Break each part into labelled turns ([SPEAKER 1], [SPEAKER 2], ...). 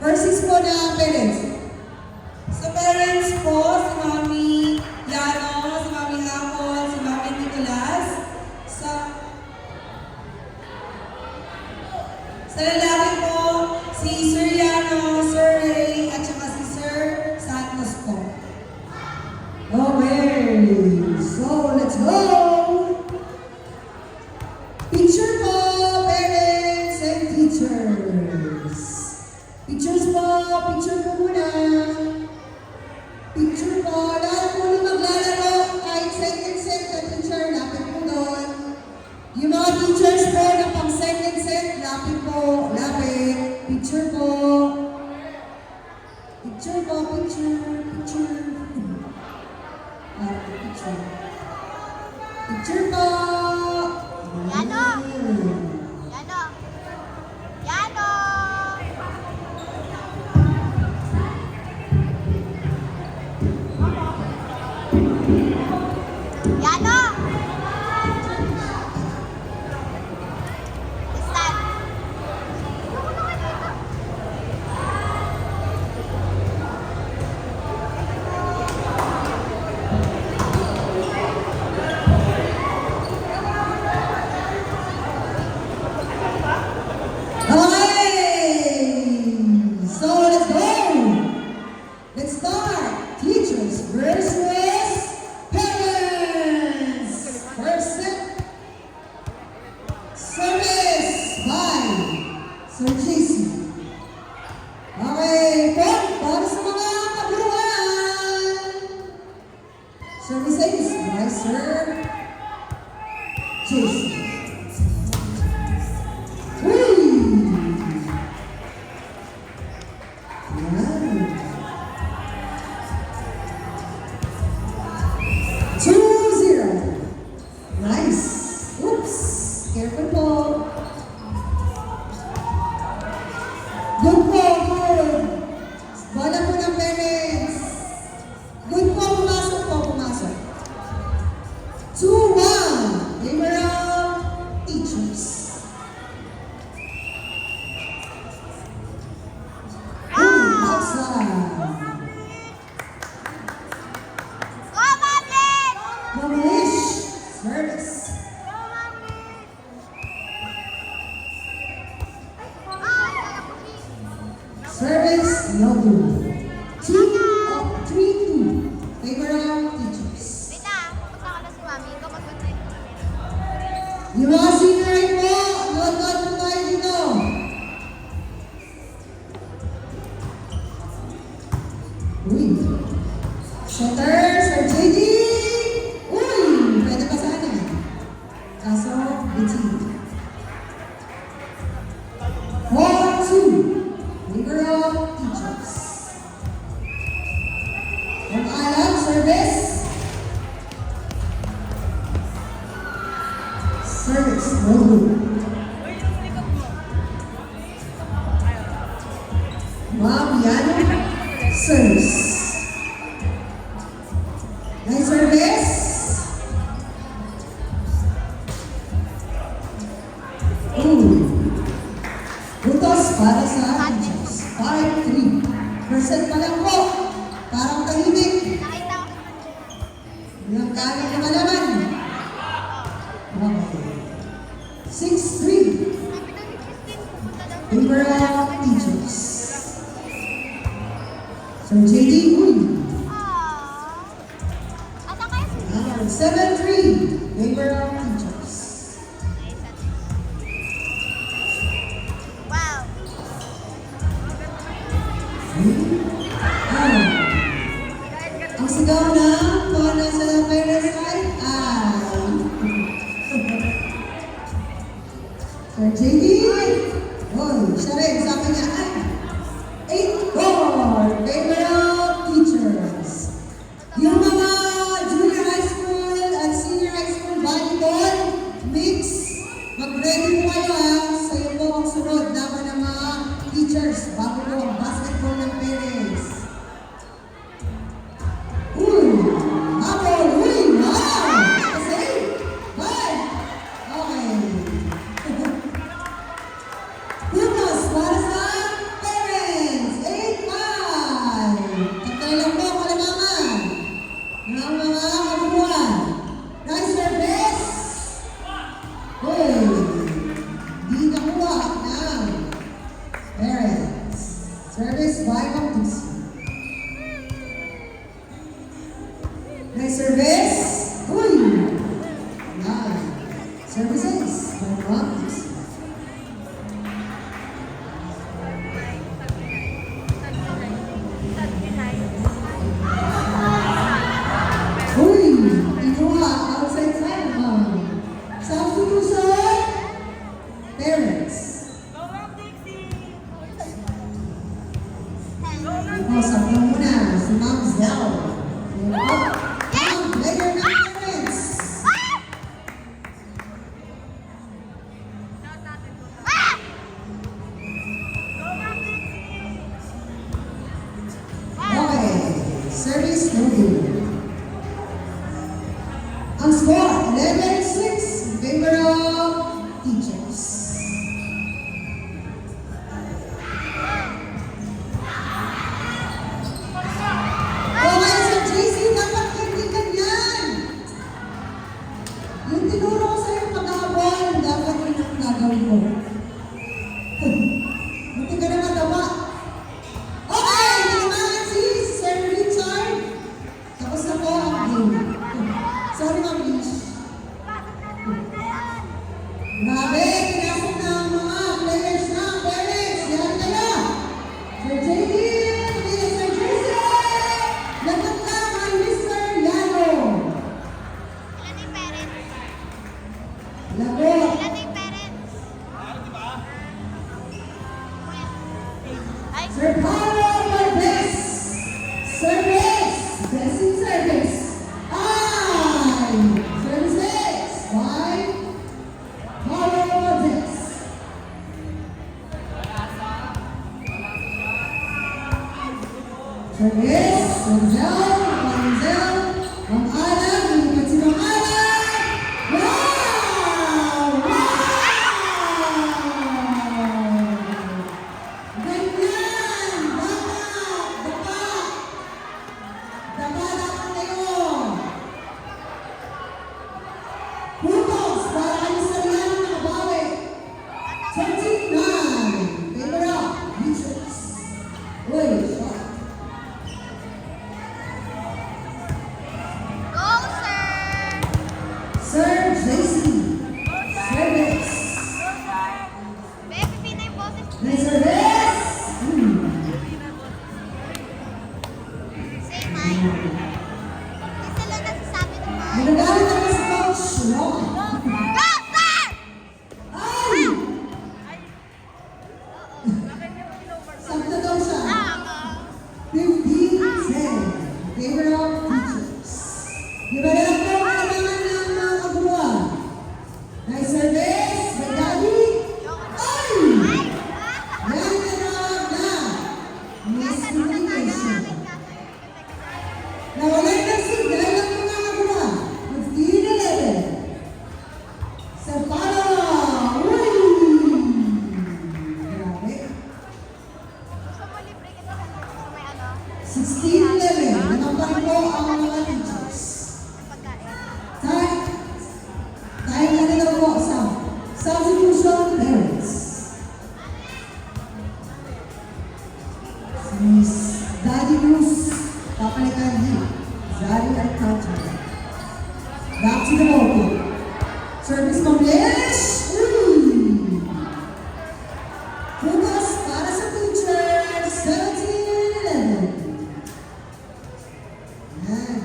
[SPEAKER 1] Versus po na parents. Sa parents po, si Mami Yano, si Mami Apple, si Mami Nicolas. Sa lalaki po, si Sir Yano, Sir Ray, at saka si Sir Santos po. Okay, so let's go! Picture po, parents and teachers. Pictures po, picture po muna. Picture po, lahat po na maglalaro, kahit second set na teacher, lapit po doon. Yung mga teachers po na pang second set, lapit po, lapit. Picture po. Picture po, picture, picture. Picture. Picture po.
[SPEAKER 2] Yano! Yano! Yano! Yano! Stand.
[SPEAKER 1] So let's go. Let's start. Teachers versus parents. First set. Service by Sir JC. Okay, po, para sa mga kaguruan. Services by Sir JC. Nice. Oops. Careful po. Good po. Good. Bola po ng parents. Good po. Pumasok po. Pumasok. 2-1. Favor of teachers. Outside. Mamish. Service. Service, no good. 3-2. Favor of teachers.
[SPEAKER 2] Wait na, pupunta ko na si Mami. Ikaw mag-good.
[SPEAKER 1] Yung mga senior po, nood-nood po tayo dito. Uy. Setter, Sir JD. Uy, pwede pa sana. Kaso, bitchy. 4-2. Favor of teachers. From Alam, service. Service, no good. Ma'am Yano, service. Nice service. Butos para sa teachers. 5-3. Percent pa lang po. Parang tahimik.
[SPEAKER 2] Nakita ko.
[SPEAKER 1] Walang kanin na malaman. Okay. 6-3. Favor of teachers. So JD, uy.
[SPEAKER 2] Asa kayo si
[SPEAKER 1] 7-3. Favor of teachers.
[SPEAKER 2] Wow.
[SPEAKER 1] Ang sigaw na kung ano sa parents side ay Sir JD. Oy, siya rin, sabi niya ay 8-4. Favor of teachers. Yung mga junior high school at senior high school volleyball mix, mag-ready po kayo ha. Sa'yo po ang sunod dapat ng mga teachers bago po ang basketball ng parents. Uy! Apple! Uy! Wow! Kasi, bye! Okay. Putos para sa parents! Service by Baptiste. Next service. Uy! Yan. Services by Baptiste. Uy! Inuha outside side. Substitution. Parents. Oh, sabi muna. Si Ma'am Zell. Player ng parents. Okay. Service moving. Ang score, 11-6 in favor of teachers. Okay, Sir JC, dapat hindi ganyan. Yung tinuro ko sa'yo pag-aabon, dapat yun ang gagawin mo. Buti ka na matawa. Okay, tinamaan si Sir Richard. Tapos na po ang game. Sorry, Ma'am Lish. Grabe, pinasok na ang mga players na, parents. Yan kayo. Sir JD, Sir JC. Lagot na kay Mr. Yano.
[SPEAKER 2] Ilan yung parents?
[SPEAKER 1] Lagot.
[SPEAKER 2] Ilan yung parents? Ay,
[SPEAKER 1] Sir Paulo Valdez. Service. Blessing service. Ay! Services. By Paulo Valdez. Service. Manzel. Manzel. Ang alam. Inipat si Mang Alam. Wow! Wow! Ganyan! Dapat! Dapat kayo! Putos para kayo sa riyan ng kabawi. 29. Favor of teachers. Uy, shot.
[SPEAKER 2] go, sir!
[SPEAKER 1] Sir JC. Service.
[SPEAKER 2] Baby, pina yung boses.
[SPEAKER 1] May service.
[SPEAKER 2] Say hi. Hindi sila nagsasabi ng hi.
[SPEAKER 1] Nagagalit ako sa coach. Wrong.
[SPEAKER 2] Go, sir!
[SPEAKER 1] Ay! Sakto daw siya.
[SPEAKER 2] Tama.
[SPEAKER 1] 15-10. Favor of teachers. Di ba na lang po ang kailangan ng mga kaguluhan? Nice service. May daddy. Ay! Yan na. Miscommunication. Nawalan ng signal ng mga kaguluhan. 15-11. Sa para. Uy! Grabe.
[SPEAKER 2] Gusto mo libre kita sa may ano?
[SPEAKER 1] 16-11. Natampar po ang mga teachers.
[SPEAKER 2] Pagkain.
[SPEAKER 1] Dahil na daw po sa substitution parents. Si Miss Daddy Bruce, papalitan niya. Zari Alcantara. Back to the ball. Service Bangladesh. Focus para sa teachers. 17-11. Yan.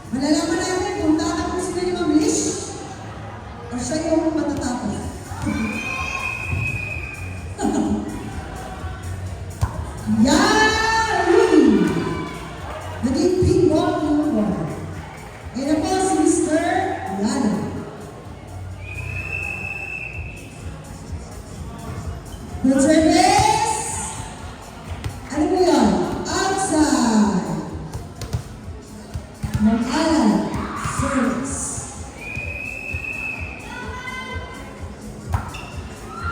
[SPEAKER 1] Malalaman natin kung tatapos sila ni Ma'am Lish o siya yung matatapos. Yan! Naging ping ball yung ball. Yan na po si Mr. Lano. Good service! Ano po yan? Outside! Mag-alan, service.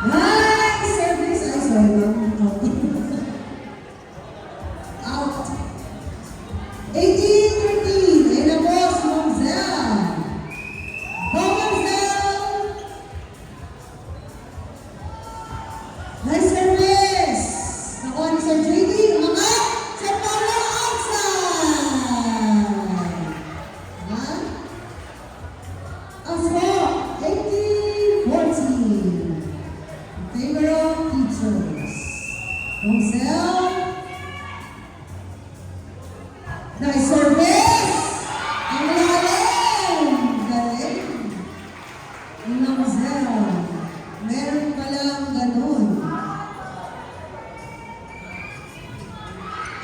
[SPEAKER 1] Nice service. Ay, sorry, ma'am. Rosel. Nice service! Ang lalim! Galing! Rosel. Meron palang ganun.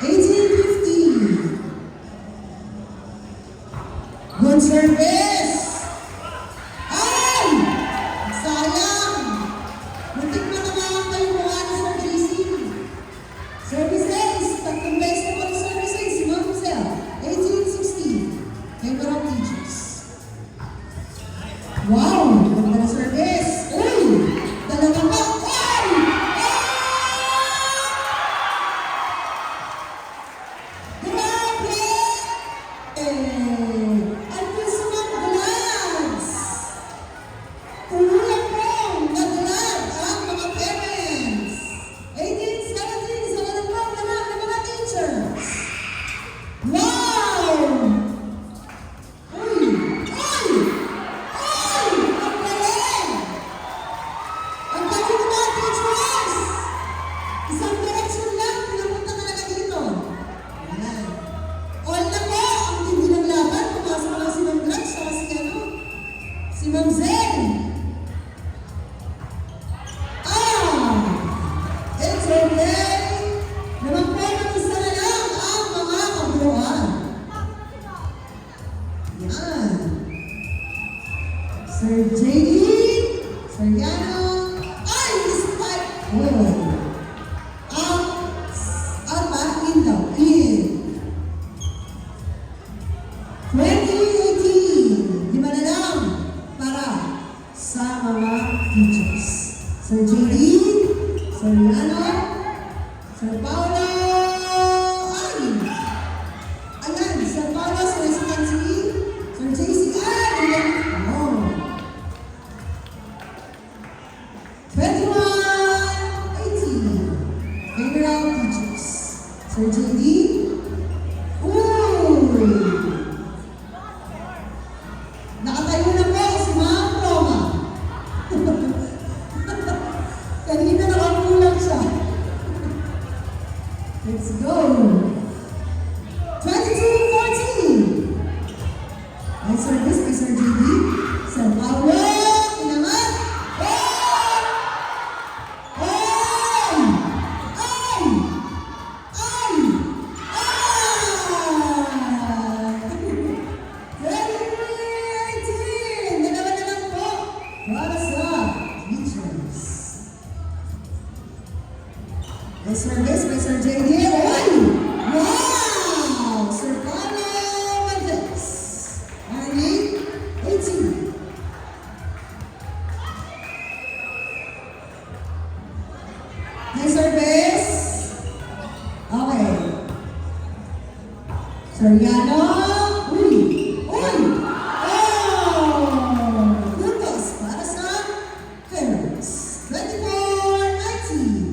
[SPEAKER 1] 1850. Good service! Ay! Sayang! Muntik na naman kayo mukha ni Sir JC. Services! Tatlong beses na pala services. Si Ma'am Rosel. 1860. Member of Teachers. Wow! Ganda na service! Uy! Dalawa pa! Ay! Grabe! Ang gusto ng glass! Tulungan pong naglag ang mga parents! 1870 sa walang anak ng mga teachers! Wow! Uy! Ay! Ay! Ang galing! Ang galing ng mga teachers! Isang direksyon lang, pinapunta talaga dito. Ayan. All na po, ang tindi ng laban, pumasok lang si Ma'am Grax, saka si Ma'am Zen. It's okay. Naman po, mag-isa na lang ang mga kabuuan. Yan. Sir JD, Sir Yano, ay, this type. In daw, in. 2018, lima na lang para sa mga teachers. Sir JD, Sir Yano, Sir Paolo, ay! Ayan, Sir Paolo sa residency, Sir JC, ayan! Oh. 2118, Federal Teachers. Sir JD, uy! Nakatayo na po si Ma'am Roma. Kanina nakakulang siya. Let's go! 2214. May service kay Sir JD. Sir Paulo, kinaman. Ay! Ay! Ay! Ay! Ay! 2018! Dalawa na lang po para sa teachers. May service by Sir JD. Ay! Wow! Sir Paulo Mendez. Arnie, 18. May service. Okay. Sir Yano. Uy! Uy! Oh! Puntos para sa parents. 2419.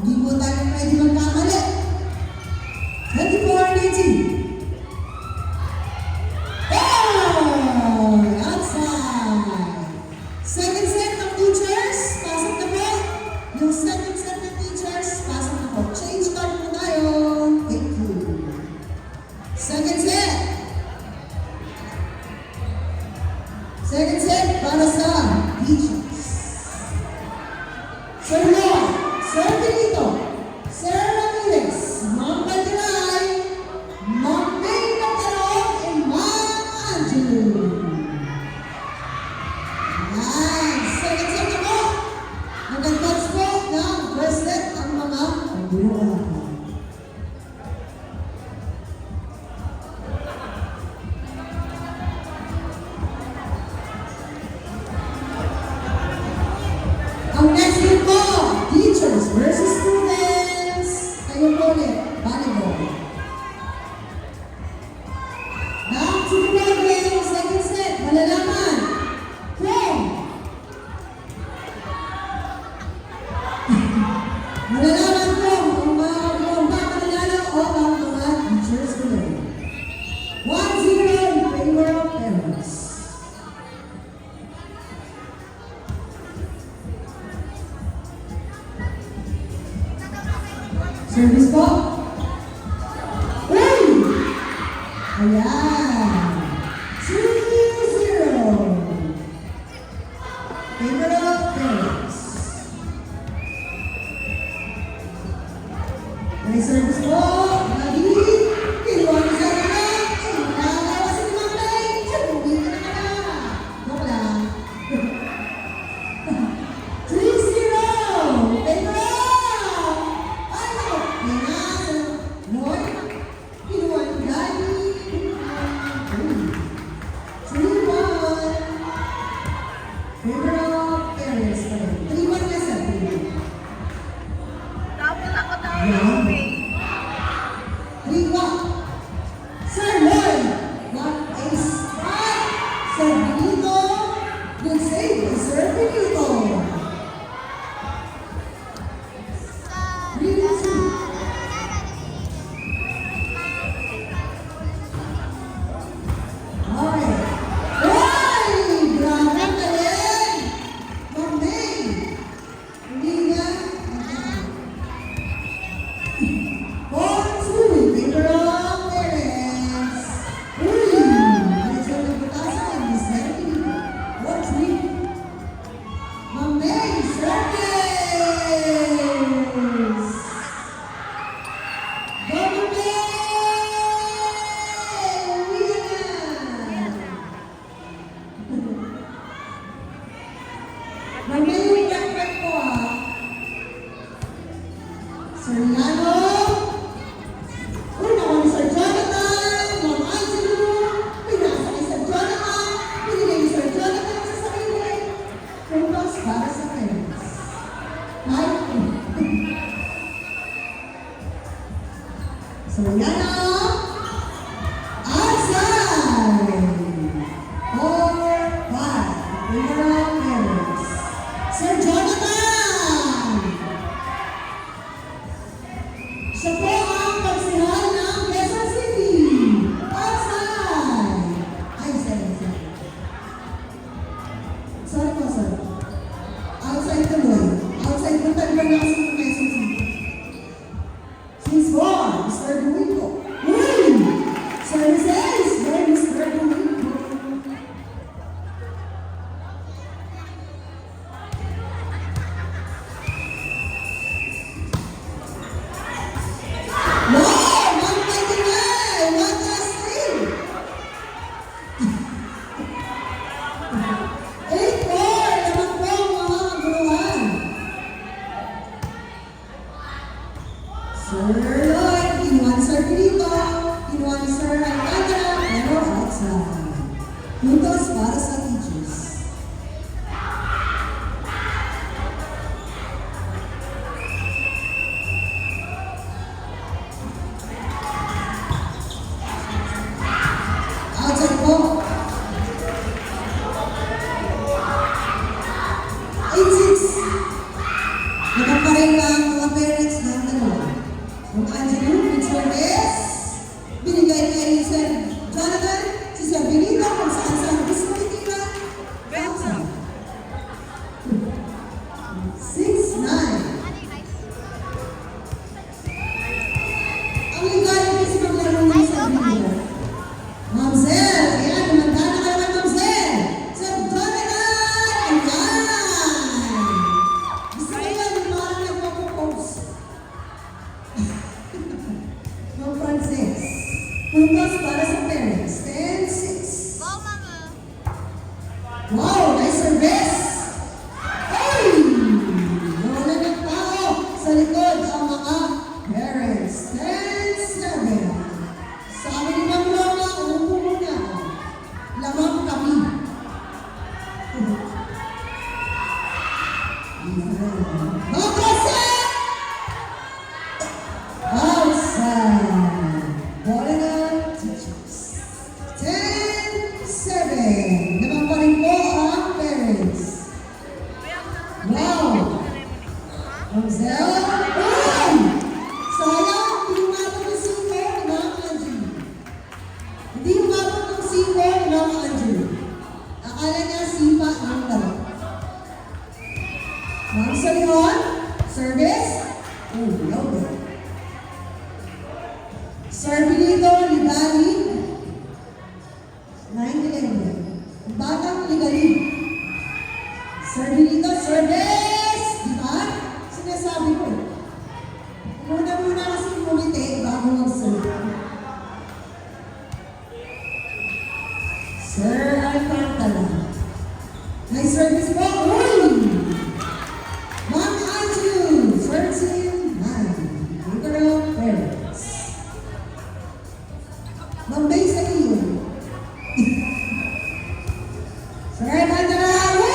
[SPEAKER 1] Hindi po tayo pwede magkamali. 2419. Oh! Outside. Second set ng teachers. Pasok na po. Yung second set ng teachers. Pasok na po. Change card po tayo. Thank you. Second set. Second set para sa teachers. Sir Lord, Sir Benito, Sir Ramirez, Ma'am Baldiray, Ma'am May Matarong, and Ma'am Angelo. Nice! Second set na po. Magandang po ng first set ang mga kabuuan. Ang next game po, teachers versus students. Kayo po ulit, volleyball. Back to the program, second set, malalaman. From malalaman po kung ba mananalo o ang mga teachers ko lang. 1-0 in favor of parents. Service po. Uy! Ayan. 2-0. Favor of parents. May service po. Lagi. Kinuha ko sa anak. Nakakawa si Ma'am May. Sabuhin ka na ka na. Joke lang. 3-0. Favor of. Ano? Yan. Lord. Kinuha ni Daddy. 3-1. Favor of parents. 3-1 na sa 3.
[SPEAKER 2] Tapos ako daw.
[SPEAKER 1] Yeah.
[SPEAKER 2] Okay.
[SPEAKER 1] 3-1. Sir Lloyd. What a spot. Sir Benito. Good save by Sir Benito. 3-2. Okay. Hoy! Grabe ang galing! Ma'am May! Hindi nga. 4-2. Favor of parents. Uy! Medyo nagputasan. Miss Mary. 4-3. Ma'am May! Service! Double May! Uwi na! Ma'am May, yung backpack ko Sir Liano. Uy, naku ni Sir Jonathan. Ma'am Angelo. Pinasa ni Sir Jonathan. Pinigay ni Sir Jonathan sa sarili. Puntos para sa parents. Kahit Sir Liano. Outside. 4-5. Favor of parents. Sir Jonathan. Siya po ang pagsihal ng Quezon City. Outside. Ay, sorry. Sorry po, sir. Outside tuloy. Outside po talaga na kasi ng Quezon City. 6-4. Mr. Domingo. Uy! Services by Mr. Domingo. Wow! 129! 1+3! 8-4! Naman po mga guruhan. Sir Lloyd, kinuha ni Sir Benito, kinuha ni Sir Alcantara, pero outside. Puntos para sa teachers. Outside po. 8-6. Nakaparin pa ang mga parents ng dalawa. Ang Angelo, good service. Binigay kay Sir Jonathan, si Sir Benito, kung saan saan gusto titira. Outside. 6-9. Ang ligay kasi maglaro niya sa Benito. Mamsel, ayan, lumanda na ka naman, Mamsel. Sir Jonathan, ayan. Gusto ko yan, yung parang nagpapropose. Ma'am Frances, puntos para sa parents, 10-6.
[SPEAKER 2] Go, mama.
[SPEAKER 1] Wow, nice service. Ay! Wala ng tao sa likod ang mga parents, 10-7. Sabi ni Ma'am Roma, umupo muna. Lamang kami. Outside! Outside. Ball na teachers. 10-7. Naman pa rin po ang parents. Wow! Ramsel? Uy! Sayang, hindi umabot ng single ni Ma'am Angie. Hindi umabot ng single ni Ma'am Angie. Akala niya sipa ng laro. Ma'am Salihon, service. Oh, low. Sir Benito Ligalig. 9-11. Batang Ligalig. Sir Benito, service! Di ba? Sinasabi ko. Muna kasi kumite bago mag-serve. Sir Alcantara. May service po. Uy! Ma'am Anju, 13-9. Liberal Parents. Ma'am Bay sa iyo. Sir Alcantara, uy!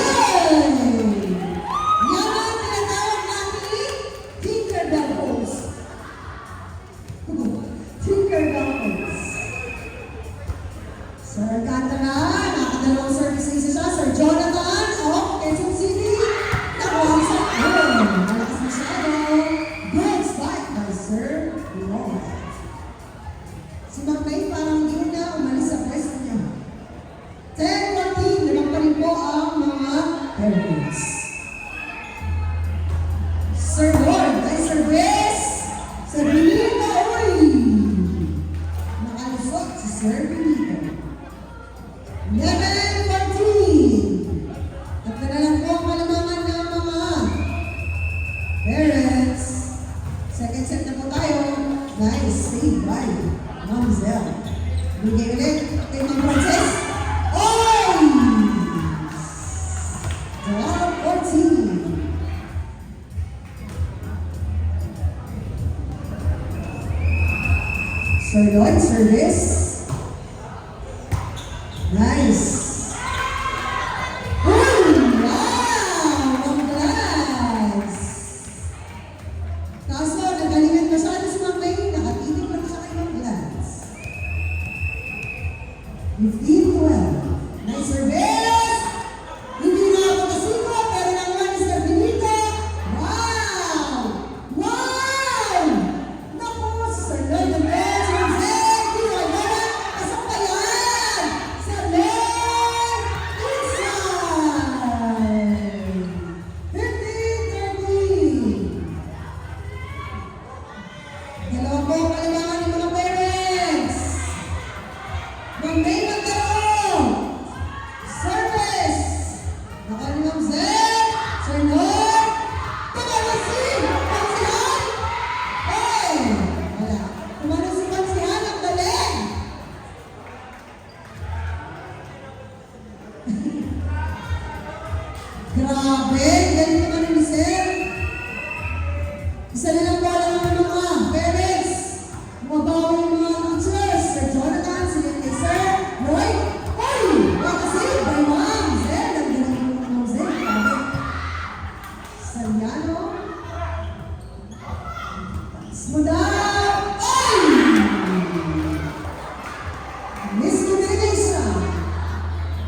[SPEAKER 1] Yan ang tinatawag natin Tinkerbell Pose. Tinkerbell Pose. Sir Alcantara, nakadalawang service na isa siya. Sir Jonathan of Quezon City. Nakuha sa malakas masyado. Good spike by Sir Lord. Si Magmay parang hindi na umalis sa pwesto niya. 10-14, naman pa rin po ang mga parents. Sir Lord, ay service. Sir Benito, uy! Nakalusot si Sir Benito. 11-14. At na lang po ang malamangan ng mga parents. Second set na po tayo. Nice save by Ma'am Zell. Bigay ulit kay Ma'am Frances. Oy! 12-14. Sir Lloyd, service. Nice. Uy! Wow! Congrats! Kaso, nagalingan masyado si Ma'am May. Nakatitig lang siya kay Ma'am Glance. 15-12. Nice service! Hindi na ako kasiko, pero naman ni Sir Benito. Wow! Wow! Naku, si Sir Lloyd and Ben, Sir Zed, Pinoy Mara, pasok pa yan! Sir Lloyd, inside! 15-13. Dalawa po ang kailangan ng mga parents. Ma'am May Magkaroon. Service. Naka ni Ma'am Zed. Sir Lord. Tumalusin. Pansihan. Hey. Wala. Tumalusin pansihan. Ang galing. Grabe. Galing naman ni Sir. Isa na lang po alam ng mga parents. Mabawi yung mga teachers. Sir Jonathan, sige kay Sir Roy. Oy! Kasi by Ma'am Zen. Ang galing mo ng Ma'am Zen. Grabe. Saliano. Smuda. Oy! Miss Communication.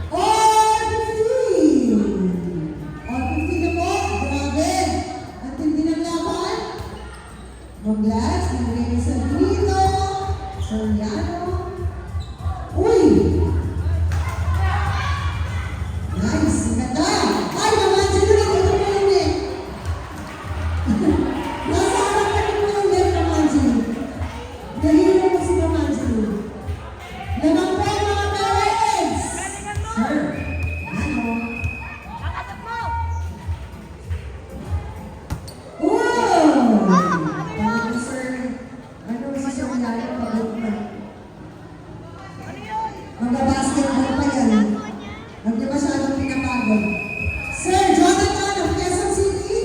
[SPEAKER 1] All 15. All 15 na po. Grabe. Ang tindi ng laban. Congrats, binigay ni Sir Benito, Sir Liano. Uy! Nice, ganda! Ay, Mama Angelo, ito po yun eh. Nasa harap ka po yung left, Mama Angelo. Nahilo mo si Mama Angelo. Naman po ang mga parents! Sir, ano?
[SPEAKER 2] Nakasap mo!
[SPEAKER 1] Wow! Ano sir? Ano si Sir Liano pagod na?
[SPEAKER 2] Ano yun?
[SPEAKER 1] Mag-basketball pa yan. Huwag niya masyadong pinapagod. Sir Jonathan of Quezon City.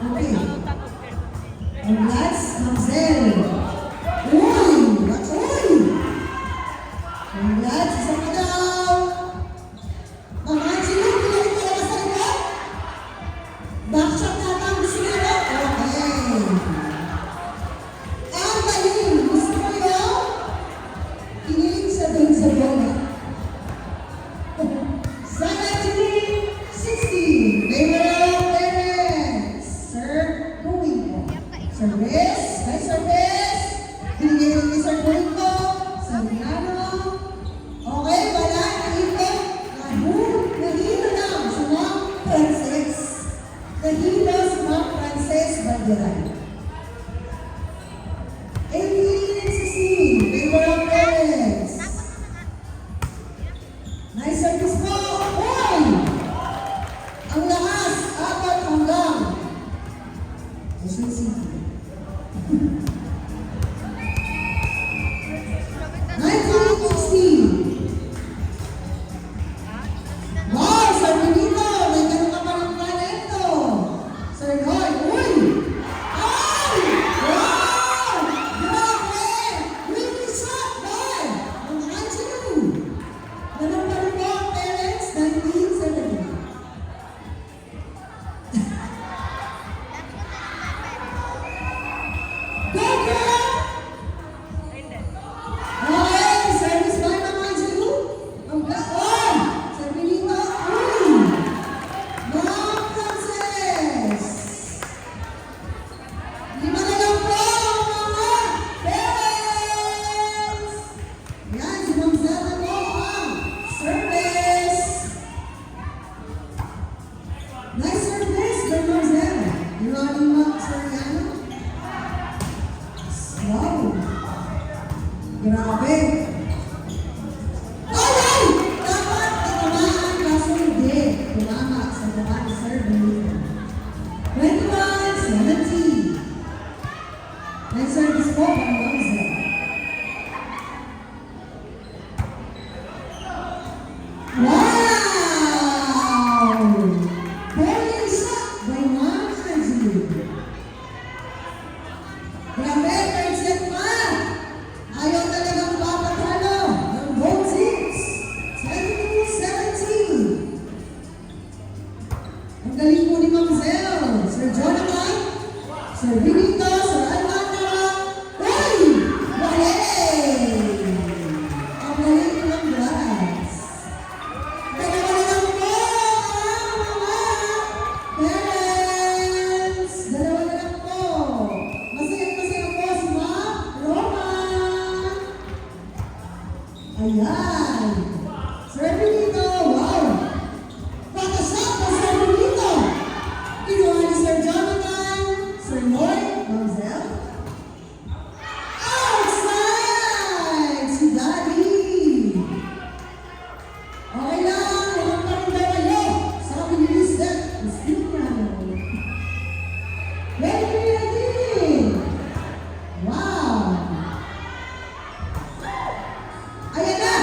[SPEAKER 1] Okay. Congrats, Mamsel. Uy! Uy! Congrats, isa pa daw. Mga Angelo, pinalik ko lang sa likod. Backshot nata ang gusto nila. Okay. Ang galing. Gusto mo yun? Kinilig siya dun sa bola. 17-16. Favorite parents. Sir Buwing po. Service. By service. Binigay rin ni Sir Buwing po. Sir Milano. Okay, wala. Nahilo. Nahilo lang sa Ma'am Frances. Nahilo si Ma'am Frances Banderay. 18-16. Quezon City. 1960. Wow, Sir Benito, may ganun ka pa ng talento. Sir Noy, uy! Ay! Wow! Grabe! Really shot, Noy! Ang Angelo! Ganun pa rin po ang parents, 1970. Go, girl! Okay, service by Ma'am Angelo. Ang gaon! Sir Benito, uy! Ma'am Frances! Lima na lang po ang mga parents! Yan, si Ma'am Zeta po ang service! Nice service, Sir Ma'am Zeta. You're on Ma'am Sir Yana? Wow! Grabe! Ay! Dapat tatamaan kaso hindi. Tumama sa mukha ni Sir Benito. 21-17. Nice service po ang Mangzel. Wow! Bowling shot by Ma'am Angelo. Grabe, third set pa! Ayaw talagang papatalo ng both teams. 22-17. Ang galing po ni Ma'am Zel. Sir Jonathan, Sir Benito, Sir Almandra. Uy! Wale! Ang galing po ng Brass. Dalawa na lang po ang mga parents. Dalawa na lang po. Masaya-masaya po si Ma'am Roma. Ayan. Sir Benito, wow. Pakasap na Sir Benito. Kinuha ni Sir Jonathan, Sir Noy, Ma'am Zel. Outside! Si Daddy. Okay lang, huwag pa rin daw kayo. Sabi ni Lizette, still piano. Ready! Wow! Ayan na!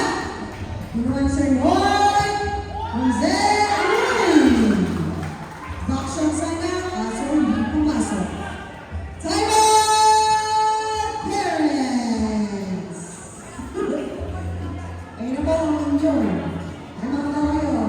[SPEAKER 1] Kinuha ni Sir Noy, Ma'am Zel, back shot sana, kaso hindi pumasok. Time out, parents! Ayun na po ang inyo. Ano na kayo?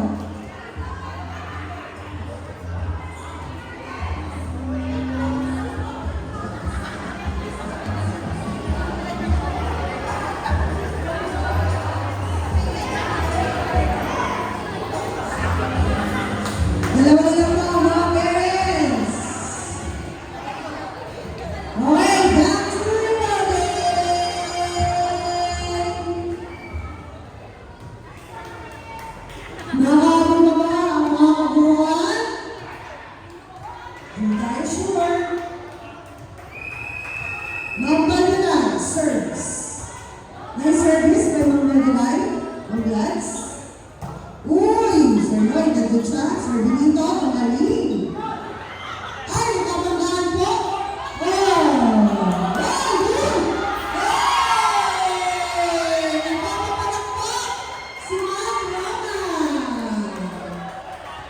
[SPEAKER 1] Dalawa na lang po mga parents. Okay, back to the body. Nakakabot na ba ang mga kaburuan? Hindi tayo sure. Ma'am Manilay, serves. Nice service by Ma'am Manilay. Congrats. Uy, Sir Noy, nagod siya. Sir Benito, magaling. Ay, nakapagdaan po. Oh! Hey, good! Hey! Nagpapapanak po si Ma'am Roma.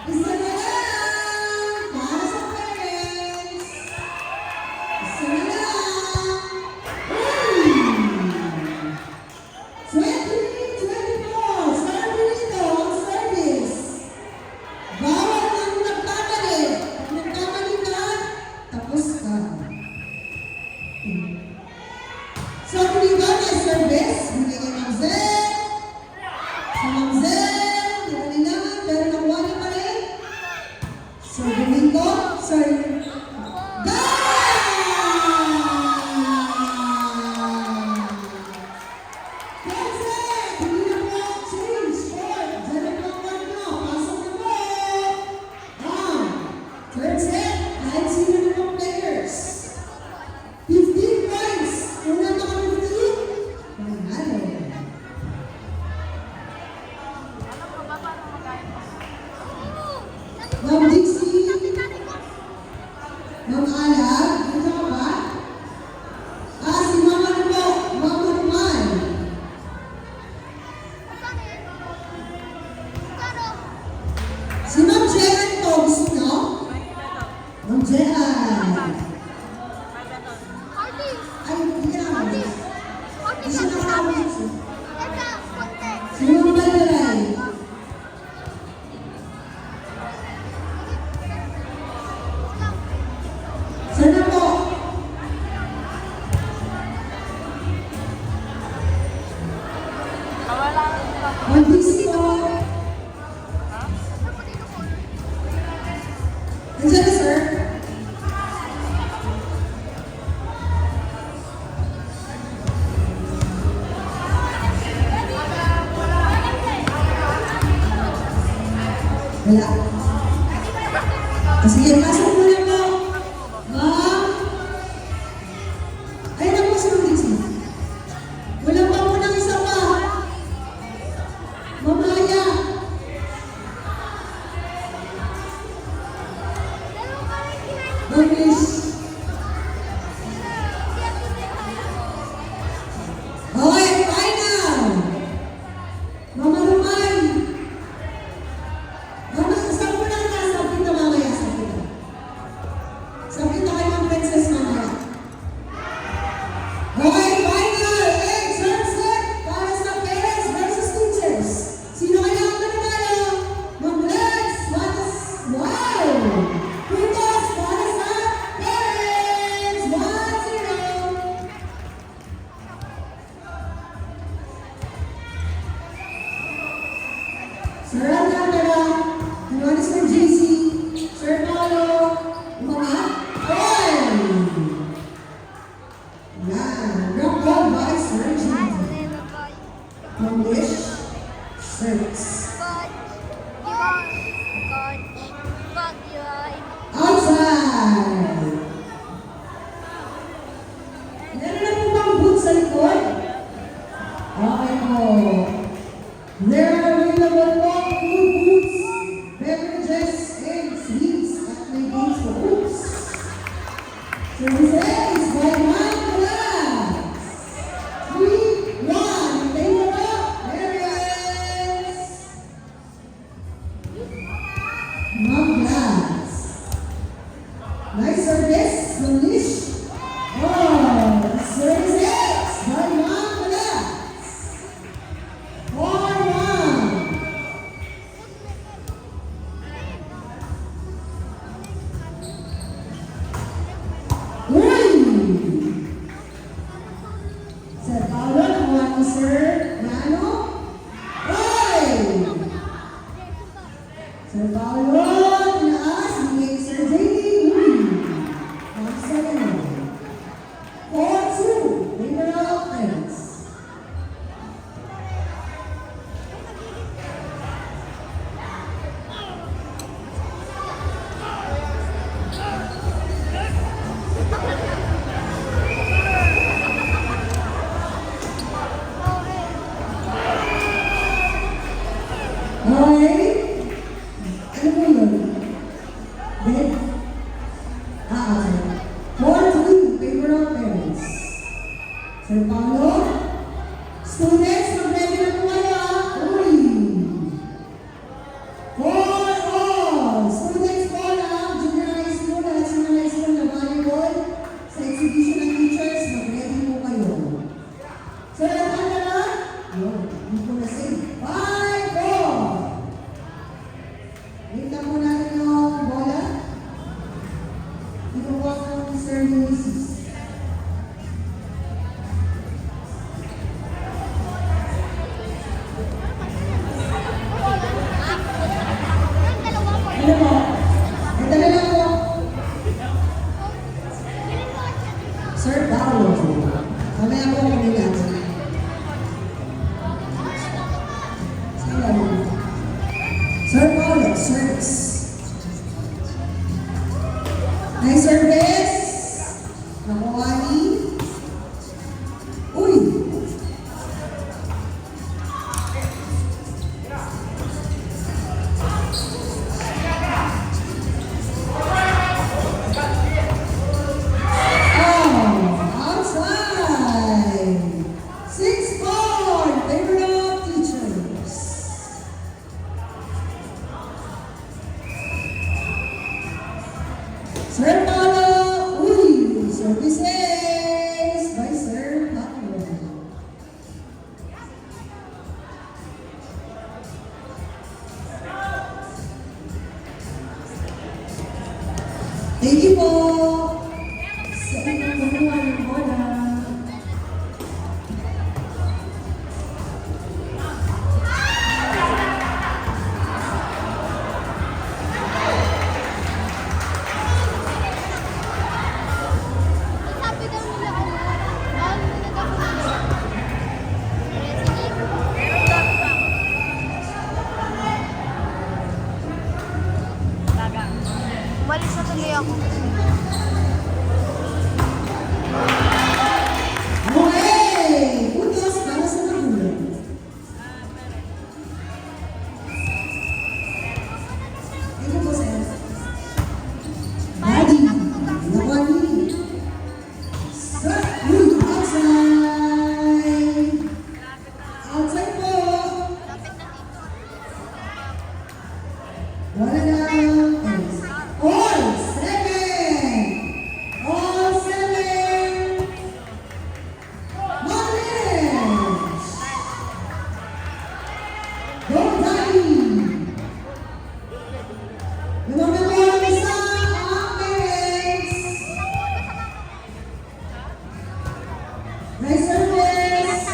[SPEAKER 1] Isa na lang para sa parents. Isa na lang. Uy! 20-24, Sir Benito, ang service. Bawat ang nagkamali. Pag nagkamali ka, tapos ka. Sir Benito, may service. Bigay kay Ma'am Zel. Sa Ma'am Zel, di ba nila, pero nakuha niya pa rin. Sir Benito, Sir... That's it! Hindi na po change short. Diyan na po ang word nyo. Pasok na po. Third set. Kahit sino na pong players. 15 points. Kung nandun ka 15, manalo. Ma'am Dixie, Ma'am Alag, Ang Jehan.
[SPEAKER 2] Party!
[SPEAKER 1] Ay, hindi ka naman.
[SPEAKER 2] Party
[SPEAKER 1] Gusto
[SPEAKER 2] ka
[SPEAKER 1] na
[SPEAKER 2] sa amin!
[SPEAKER 1] ako.
[SPEAKER 2] Ito, konti!
[SPEAKER 1] Sino ang balbalay? Sana po. Mag-busy po. Nandiyan na, sir. Wala. Sige, pasok mo na po. Ma'am. Ayun na po, sir. Wala pa po ng isa pa. Mamaya. English. Okay, final. Mama Lumay. Mama, saan po lang nasabit na mamaya? Sabit na. Sabit na kayo ng princess mamaya. Okay, final. Exercise para sa parents versus teachers. Sino kaya ang mananalo? Mag-legs para sa... Wow! Puntos para sa parents. 1-0. Sir Alcantara, ano Sir JC, Sir Paulo, umangat, oy! Yan, rock ball by Sir G. English, Shirts. Outside! Meron na po bang boots sa likod? Okay po. There are available po food boots, beverages, and sweets at may games for boots. Services by Ma'am Glass. 3-1, favor of parents. Ma'am Glass. Nice service, English. Oh, services by Ma'am Glass. 4-1. Uy! Sir Paolo, nakuha ni Sir Nano. Uy! Sir Paolo, tinaas ni Sir JD. Uy! Ang second. 4-2. Favor of offense. Okay? Ano po yun? Dead? Okay. 4-2, favor of parents. Sir Paolo? Students, mag-ready na po kayo, ah. Uy! 4-all! Students po ng junior high school at senior high school na volleyball sa exhibition ng teachers, mag-ready po kayo. Sir, ano na? Yun, hindi ko na say. 5-4! Wait lang po natin yung bola. Ito po ang Sir Ulysses. Ano po? Ito na lang po. Sir Paolo. Mamaya po kami natin. Sir Paolo, service. Nice service. Nakuha ni. Uy! Outside! 6-4, favor of teachers. Sir Services by Sir Pablo. Thank you po sa inyong pagkuha ng bola.
[SPEAKER 2] Sabi daw nila ano, bawal nila daw nila. Sige. Umalis na tuloy ako.
[SPEAKER 1] Okay! Puntos para sa magulo. Ito po sir. Buddy. Nakani. Sir. Uy, outside. Outside po.
[SPEAKER 2] Lapit na dito.
[SPEAKER 1] Wala lang. All seven. All seven. Knowledge. Go Daddy. Yung mga bola isa ang parents. Nice service.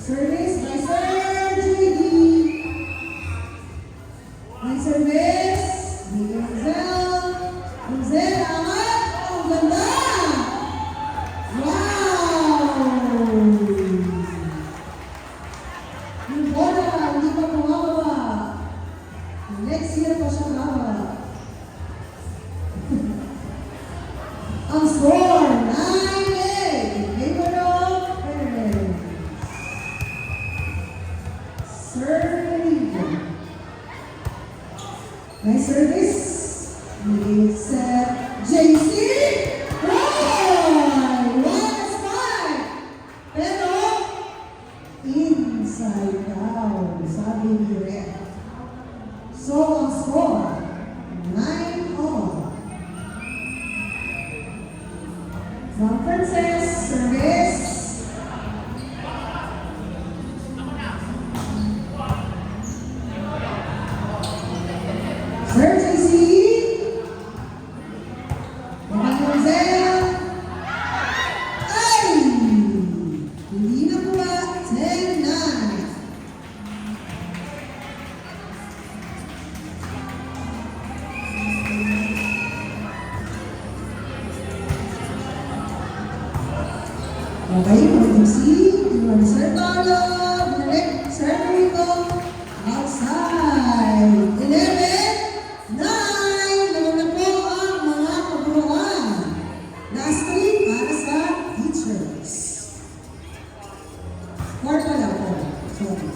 [SPEAKER 1] Service by Sir JD. Nice service. Denzel, angat. Ang ganda. Wow! Yung bola, hindi pa bumababa. Next year pa siya baba. Ang score, 9-8 in favor of parents. Sir Felipe. Nice service. It's JC. Right! One spike. Pero, inside down, sabi ni Rhea. So, ang score, 9-all. From Princess, service. Sir JC. Mademoiselle. Ay! Hindi na po ba? 10-9. Okay, Madam C, you want Sir Tolo, Direct Sir Rico, outside. 11, 9, naman na po ang mga kaburuan. Last 3 para sa teachers. 4 pala po. Sorry.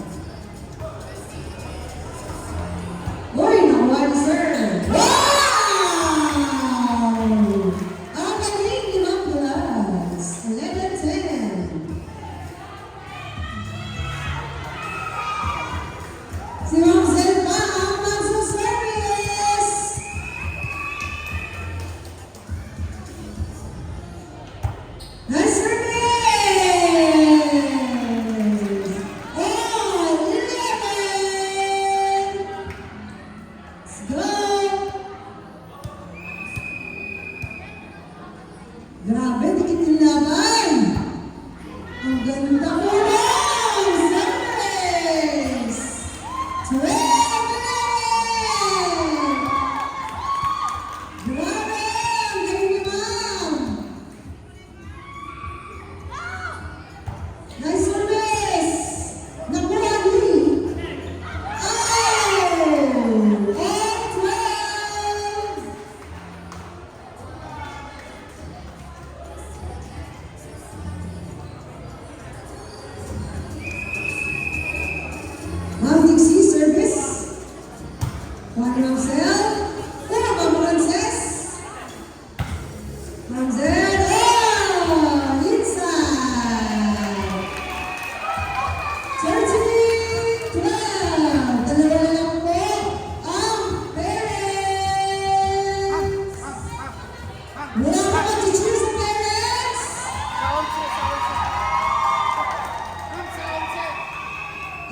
[SPEAKER 1] Uy, nakuha ni Sir. Wow! Ang galing ni Ma'am Glass. 11-10. Si Ma'am Zel pa ang magsuserve.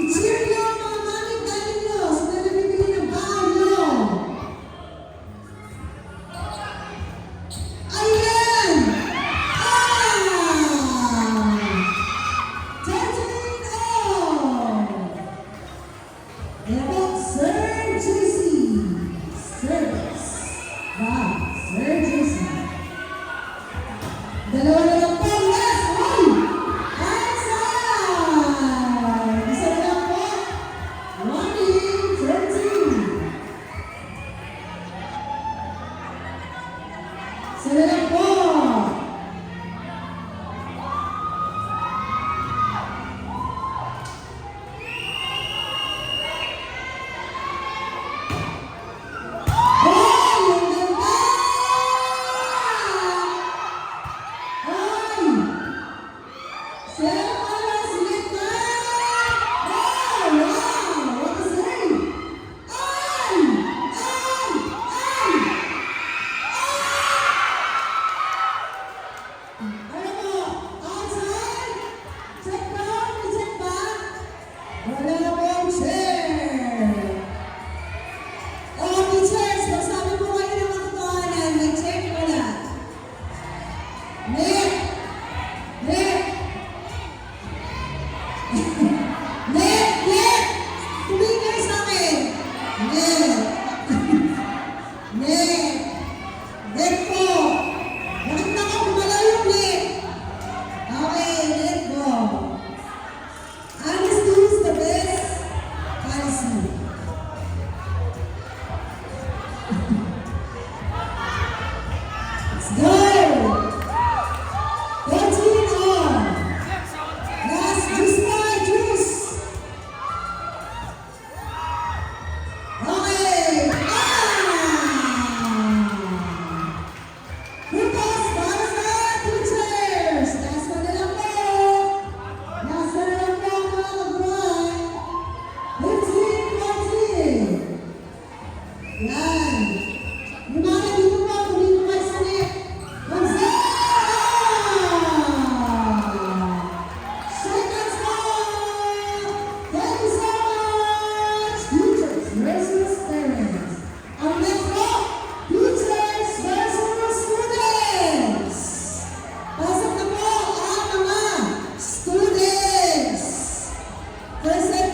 [SPEAKER 1] It's here